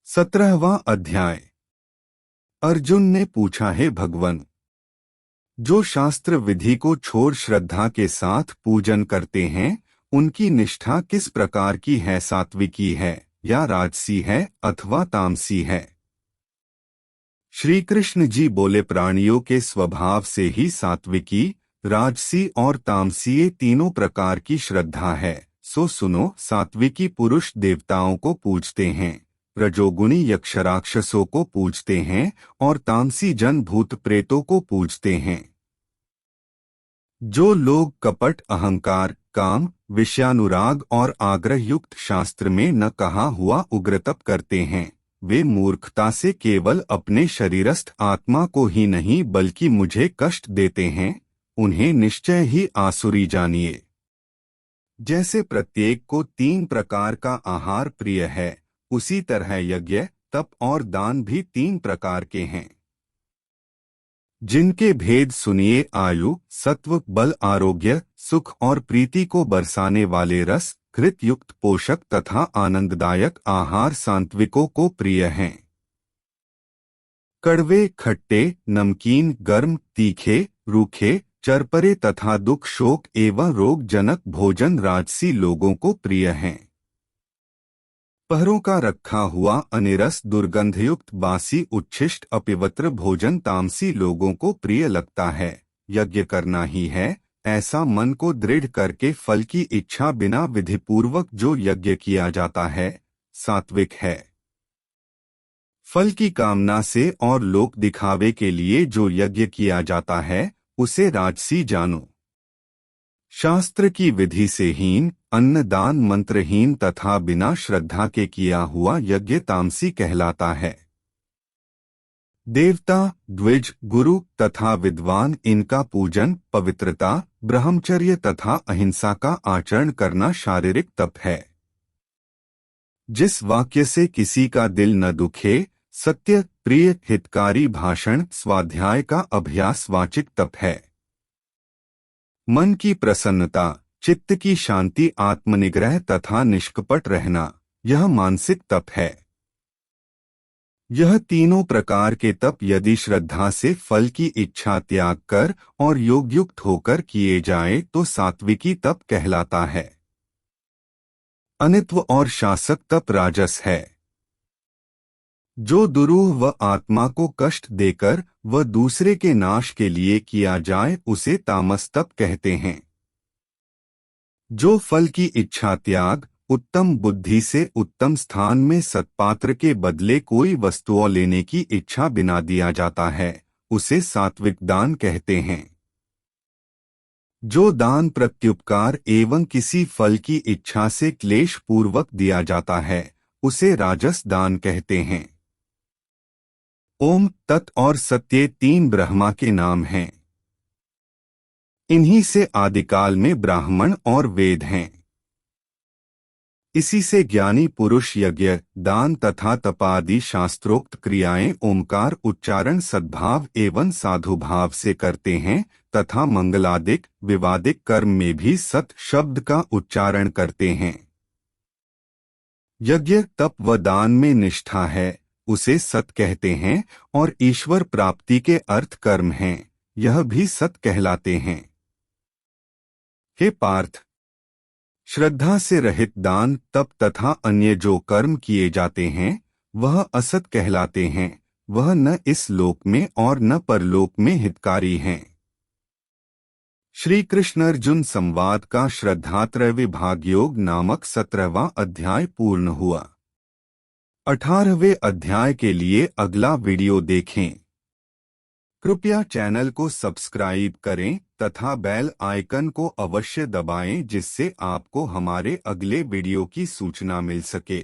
17वां अध्याय। अर्जुन ने पूछा, है भगवन, जो शास्त्र विधि को छोड़ श्रद्धा के साथ पूजन करते हैं उनकी निष्ठा किस प्रकार की है? सात्विकी है या राजसी है अथवा तामसी है? श्री कृष्ण जी बोले, प्राणियों के स्वभाव से ही सात्विकी, राजसी और तामसी ये तीनों प्रकार की श्रद्धा है। सो सुनो, सात्विकी पुरुष देवताओं को पूजते हैं, रजोगुणी यक्षराक्षसों को पूजते हैं और तामसी जन भूत प्रेतों को पूजते हैं। जो लोग कपट, अहंकार, काम, विषयानुराग और आग्रह युक्त शास्त्र में न कहा हुआ उग्रतप करते हैं, वे मूर्खता से केवल अपने शरीरस्थ आत्मा को ही नहीं बल्कि मुझे कष्ट देते हैं। उन्हें निश्चय ही आसुरी जानिए। जैसे प्रत्येक को 3 प्रकार का आहार प्रिय है, उसी तरह यज्ञ, तप और दान भी 3 प्रकार के हैं, जिनके भेद सुनिए। आयु, सत्व, बल, आरोग्य, सुख और प्रीति को बरसाने वाले रस, घृत युक्त पोषक तथा आनंददायक आहार सात्विकों को प्रिय हैं। कड़वे, खट्टे, नमकीन, गर्म, तीखे, रूखे, चरपरे तथा दुख, शोक एवं रोगजनक भोजन राजसी लोगों को प्रिय हैं। पहरों का रखा हुआ अनिरस, दुर्गंधयुक्त, बासी, उच्छिष्ट, अपवित्र भोजन तामसी लोगों को प्रिय लगता है। यज्ञ करना ही है, ऐसा मन को दृढ़ करके फल की इच्छा बिना विधिपूर्वक जो यज्ञ किया जाता है, सात्विक है। फल की कामना से और लोक दिखावे के लिए जो यज्ञ किया जाता है, उसे राजसी जानो। शास्त्र की विधि से हीन, अन्न दान मंत्रहीन तथा बिना श्रद्धा के किया हुआ यज्ञ तामसी कहलाता है। देवता, द्विज, गुरु तथा विद्वान इनका पूजन, पवित्रता, ब्रह्मचर्य तथा अहिंसा का आचरण करना शारीरिक तप है। जिस वाक्य से किसी का दिल न दुखे, सत्य, प्रिय, हितकारी भाषण, स्वाध्याय का अभ्यास वाचिक तप है। मन की प्रसन्नता, चित्त की शांति, आत्मनिग्रह तथा निष्कपट रहना, यह मानसिक तप है। यह तीनों प्रकार के तप यदि श्रद्धा से फल की इच्छा त्याग कर और योगयुक्त होकर किए जाए तो सात्विकी तप कहलाता है। अनित्व और शासक तप राजस है। जो दुरूह व आत्मा को कष्ट देकर व दूसरे के नाश के लिए किया जाए उसे तामस तप कहते हैं। जो फल की इच्छा त्याग, उत्तम बुद्धि से उत्तम स्थान में सत्पात्र के बदले कोई वस्तुओं लेने की इच्छा बिना दिया जाता है, उसे सात्विक दान कहते हैं। जो दान प्रत्युपकार एवं किसी फल की इच्छा से क्लेश पूर्वक दिया जाता है, उसे राजस दान कहते हैं। ओम, तत् और सत्य 3 ब्रह्मा के नाम हैं। इन्हीं से आदिकाल में ब्राह्मण और वेद हैं। इसी से ज्ञानी पुरुष यज्ञ, दान तथा तपादि शास्त्रोक्त क्रियाएं ओमकार उच्चारण सद्भाव एवं साधुभाव से करते हैं तथा मंगलादिक विवादिक कर्म में भी सत शब्द का उच्चारण करते हैं। यज्ञ, तप व दान में निष्ठा है, उसे सत कहते हैं और ईश्वर प्राप्ति के अर्थ कर्म हैं, यह भी सत कहलाते हैं। हे पार्थ, श्रद्धा से रहित दान, तप तथा अन्य जो कर्म किए जाते हैं वह असत कहलाते हैं। वह न इस लोक में और न परलोक में हितकारी हैं। श्री कृष्ण अर्जुन संवाद का श्रद्धात्रय विभाग योग नामक 17वां अध्याय पूर्ण हुआ। 18वें अध्याय के लिए अगला वीडियो देखें। कृपया चैनल को सब्सक्राइब करें तथा बेल आइकन को अवश्य दबाएं जिससे आपको हमारे अगले वीडियो की सूचना मिल सके।